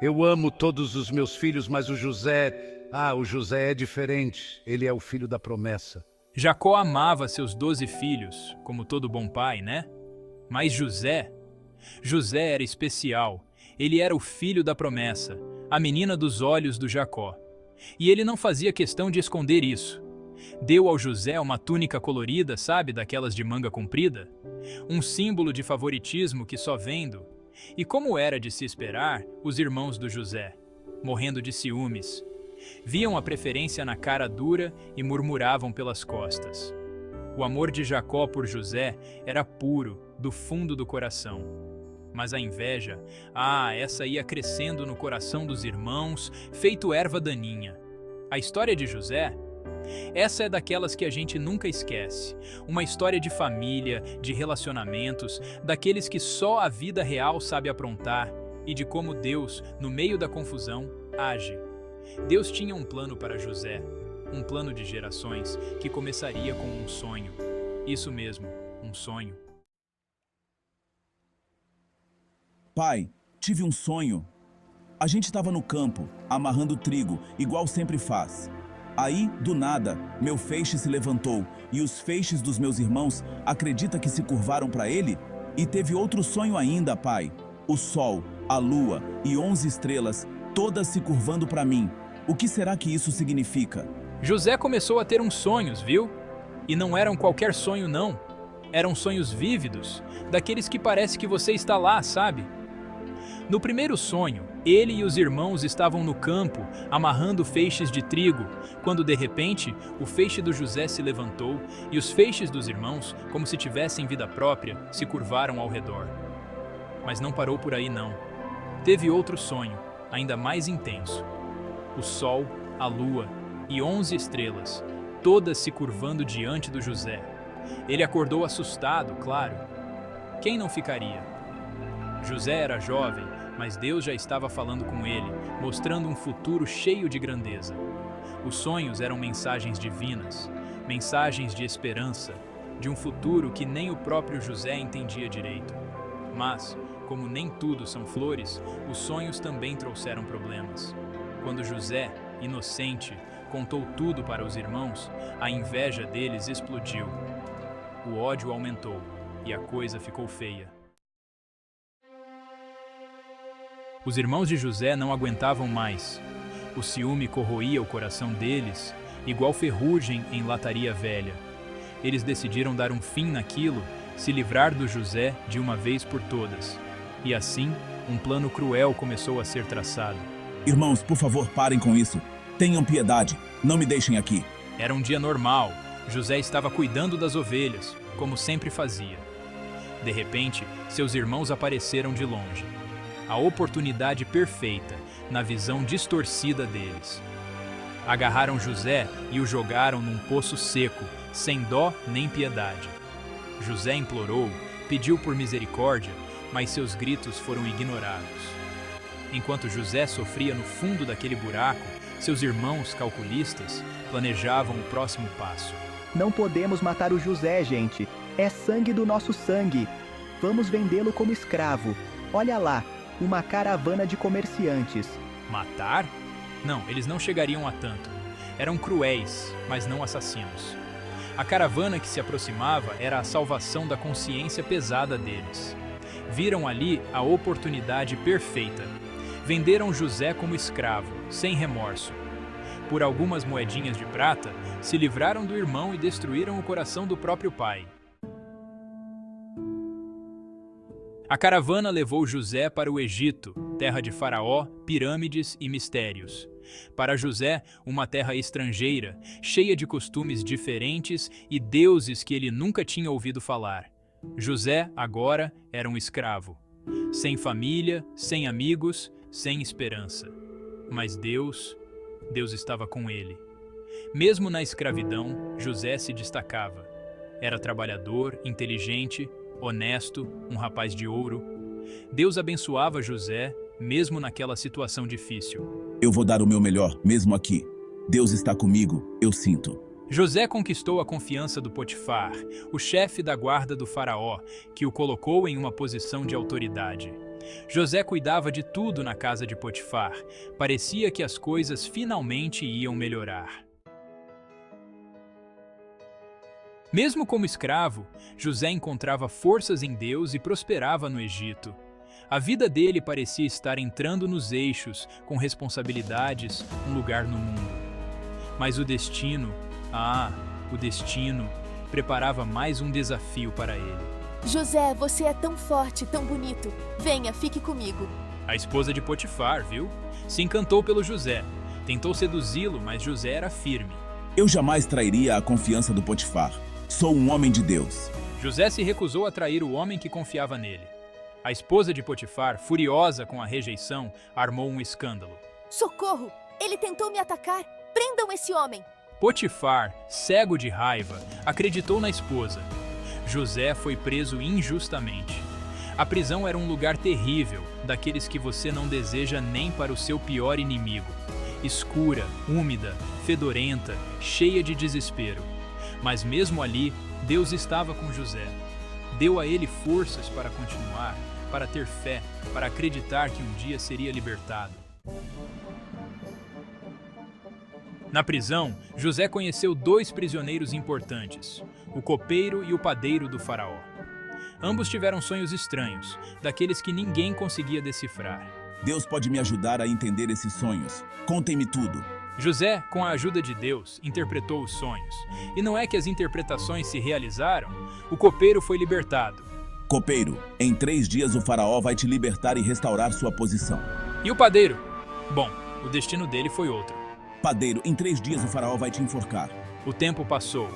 Eu amo todos os meus filhos, mas o José é diferente. Ele é o filho da promessa. Jacó amava seus 12 filhos, como todo bom pai, né? Mas José era especial. Ele era o filho da promessa, a menina dos olhos do Jacó. E ele não fazia questão de esconder isso. Deu ao José uma túnica colorida, sabe, daquelas de manga comprida? Um símbolo de favoritismo que só vendo. E como era de se esperar, os irmãos do José, morrendo de ciúmes, viam a preferência na cara dura e murmuravam pelas costas. O amor de Jacó por José era puro, do fundo do coração. Mas a inveja, essa ia crescendo no coração dos irmãos, feito erva daninha. A história de José, essa é daquelas que a gente nunca esquece. Uma história de família, de relacionamentos, daqueles que só a vida real sabe aprontar e de como Deus, no meio da confusão, age. Deus tinha um plano para José, um plano de gerações que começaria com um sonho. Isso mesmo, um sonho. Pai, tive um sonho. A gente estava no campo, amarrando trigo, igual sempre faz. Aí, do nada, meu feixe se levantou e os feixes dos meus irmãos acredita que se curvaram para ele? E teve outro sonho ainda, pai. O sol, a lua e 11 estrelas, todas se curvando para mim. O que será que isso significa? José começou a ter uns sonhos, viu? E não eram qualquer sonho, não. Eram sonhos vívidos, daqueles que parece que você está lá, sabe? No primeiro sonho, ele e os irmãos estavam no campo, amarrando feixes de trigo, quando de repente o feixe do José se levantou e os feixes dos irmãos, como se tivessem vida própria, se curvaram ao redor. Mas não parou por aí não. Teve outro sonho, ainda mais intenso. O sol, a lua e 11 estrelas, todas se curvando diante do José. Ele acordou assustado, claro. Quem não ficaria? José era jovem, mas Deus já estava falando com ele, mostrando um futuro cheio de grandeza. Os sonhos eram mensagens divinas, mensagens de esperança, de um futuro que nem o próprio José entendia direito. Mas, como nem tudo são flores, os sonhos também trouxeram problemas. Quando José, inocente, contou tudo para os irmãos, a inveja deles explodiu. O ódio aumentou e a coisa ficou feia. Os irmãos de José não aguentavam mais. O ciúme corroía o coração deles, igual ferrugem em lataria velha. Eles decidiram dar um fim naquilo, se livrar do José de uma vez por todas. E assim, um plano cruel começou a ser traçado. Irmãos, por favor, parem com isso. Tenham piedade, não me deixem aqui. Era um dia normal. José estava cuidando das ovelhas, como sempre fazia. De repente, seus irmãos apareceram de longe. A oportunidade perfeita, na visão distorcida deles. Agarraram José e o jogaram num poço seco, sem dó nem piedade. José implorou, pediu por misericórdia, mas seus gritos foram ignorados. Enquanto José sofria no fundo daquele buraco, seus irmãos calculistas planejavam o próximo passo. Não podemos matar o José, gente. É sangue do nosso sangue. Vamos vendê-lo como escravo. Olha lá, uma caravana de comerciantes. Matar? Não, eles não chegariam a tanto. Eram cruéis, mas não assassinos. A caravana que se aproximava era a salvação da consciência pesada deles. Viram ali a oportunidade perfeita. Venderam José como escravo, sem remorso. Por algumas moedinhas de prata, se livraram do irmão e destruíram o coração do próprio pai. A caravana levou José para o Egito, terra de Faraó, pirâmides e mistérios. Para José, uma terra estrangeira, cheia de costumes diferentes e deuses que ele nunca tinha ouvido falar. José, agora, era um escravo. Sem família, sem amigos, sem esperança. Mas Deus estava com ele. Mesmo na escravidão, José se destacava. Era trabalhador, inteligente, honesto, um rapaz de ouro. Deus abençoava José, mesmo naquela situação difícil. Eu vou dar o meu melhor, mesmo aqui. Deus está comigo, eu sinto. José conquistou a confiança do Potifar, o chefe da guarda do faraó, que o colocou em uma posição de autoridade. José cuidava de tudo na casa de Potifar. Parecia que as coisas finalmente iam melhorar. Mesmo como escravo, José encontrava forças em Deus e prosperava no Egito. A vida dele parecia estar entrando nos eixos, com responsabilidades, um lugar no mundo. Mas o destino, preparava mais um desafio para ele. José, você é tão forte, tão bonito. Venha, fique comigo. A esposa de Potifar, viu? Se encantou pelo José. Tentou seduzi-lo, mas José era firme. Eu jamais trairia a confiança do Potifar. Sou um homem de Deus. José se recusou a trair o homem que confiava nele. A esposa de Potifar, furiosa com a rejeição, armou um escândalo. Socorro! Ele tentou me atacar. Prendam esse homem! Potifar, cego de raiva, acreditou na esposa. José foi preso injustamente. A prisão era um lugar terrível, daqueles que você não deseja nem para o seu pior inimigo. Escura, úmida, fedorenta, cheia de desespero. Mas mesmo ali, Deus estava com José. Deu a ele forças para continuar, para ter fé, para acreditar que um dia seria libertado. Na prisão, José conheceu 2 prisioneiros importantes, o copeiro e o padeiro do faraó. Ambos tiveram sonhos estranhos, daqueles que ninguém conseguia decifrar. Deus pode me ajudar a entender esses sonhos. Contem-me tudo. José, com a ajuda de Deus, interpretou os sonhos. E não é que as interpretações se realizaram, o copeiro foi libertado. Copeiro, em 3 dias o faraó vai te libertar e restaurar sua posição. E o padeiro? Bom, o destino dele foi outro. Padeiro, em 3 dias o faraó vai te enforcar. O tempo passou.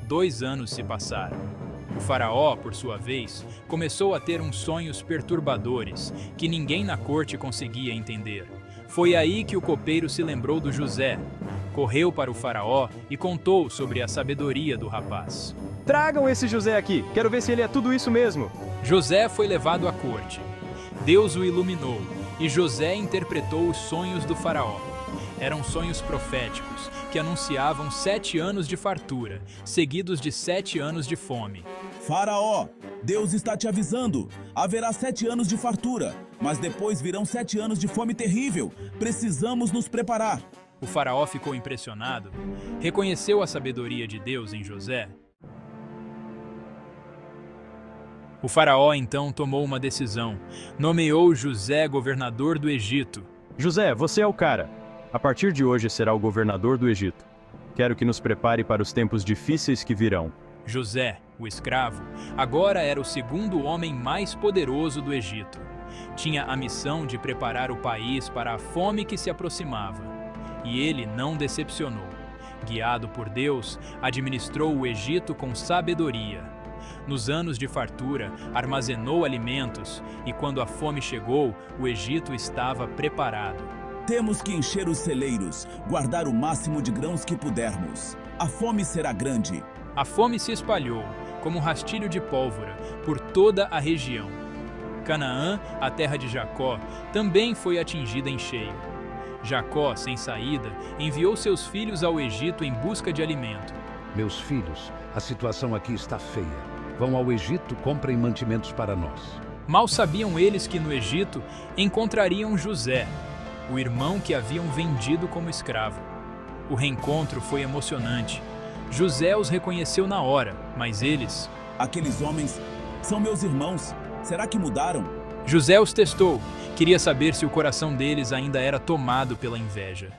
2 anos se passaram. O faraó, por sua vez, começou a ter uns sonhos perturbadores que ninguém na corte conseguia entender. Foi aí que o copeiro se lembrou do José. Correu para o faraó e contou sobre a sabedoria do rapaz. Tragam esse José aqui, quero ver se ele é tudo isso mesmo. José foi levado à corte. Deus o iluminou e José interpretou os sonhos do faraó. Eram sonhos proféticos que anunciavam 7 anos de fartura, seguidos de 7 anos de fome. Faraó, Deus está te avisando. Haverá 7 anos de fartura, mas depois virão 7 anos de fome terrível. Precisamos nos preparar. O faraó ficou impressionado, reconheceu a sabedoria de Deus em José. O faraó então tomou uma decisão, nomeou José governador do Egito. José, você é o cara. A partir de hoje será o governador do Egito. Quero que nos prepare para os tempos difíceis que virão. José, o escravo, agora era o 2º homem mais poderoso do Egito. Tinha a missão de preparar o país para a fome que se aproximava. E ele não decepcionou. Guiado por Deus, administrou o Egito com sabedoria. Nos anos de fartura, armazenou alimentos e quando a fome chegou, o Egito estava preparado. Temos que encher os celeiros, guardar o máximo de grãos que pudermos. A fome será grande. A fome se espalhou, como um rastilho de pólvora, por toda a região. Canaã, a terra de Jacó, também foi atingida em cheio. Jacó, sem saída, enviou seus filhos ao Egito em busca de alimento. Meus filhos, a situação aqui está feia. Vão ao Egito, comprem mantimentos para nós. Mal sabiam eles que no Egito encontrariam José, o irmão que haviam vendido como escravo. O reencontro foi emocionante. José os reconheceu na hora, mas eles... Aqueles homens são meus irmãos. Será que mudaram? José os testou. Queria saber se o coração deles ainda era tomado pela inveja.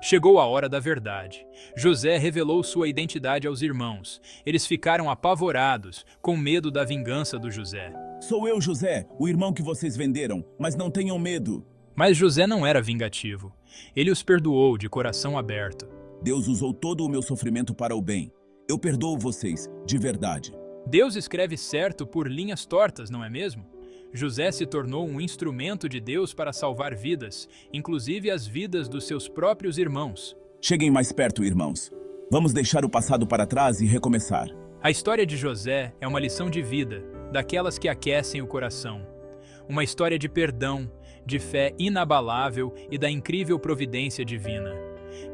Chegou a hora da verdade. José revelou sua identidade aos irmãos. Eles ficaram apavorados, com medo da vingança do José. Sou eu, José, o irmão que vocês venderam, mas não tenham medo. Mas José não era vingativo. Ele os perdoou de coração aberto. Deus usou todo o meu sofrimento para o bem. Eu perdoo vocês, de verdade. Deus escreve certo por linhas tortas, não é mesmo? José se tornou um instrumento de Deus para salvar vidas, inclusive as vidas dos seus próprios irmãos. Cheguem mais perto, irmãos. Vamos deixar o passado para trás e recomeçar. A história de José é uma lição de vida, daquelas que aquecem o coração. Uma história de perdão, de fé inabalável e da incrível providência divina.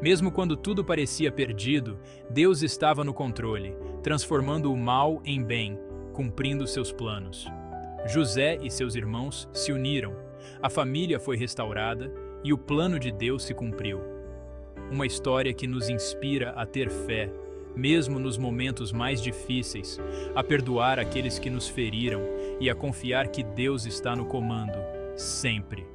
Mesmo quando tudo parecia perdido, Deus estava no controle, transformando o mal em bem, cumprindo seus planos. José e seus irmãos se uniram, a família foi restaurada e o plano de Deus se cumpriu. Uma história que nos inspira a ter fé, mesmo nos momentos mais difíceis, a perdoar aqueles que nos feriram e a confiar que Deus está no comando, sempre.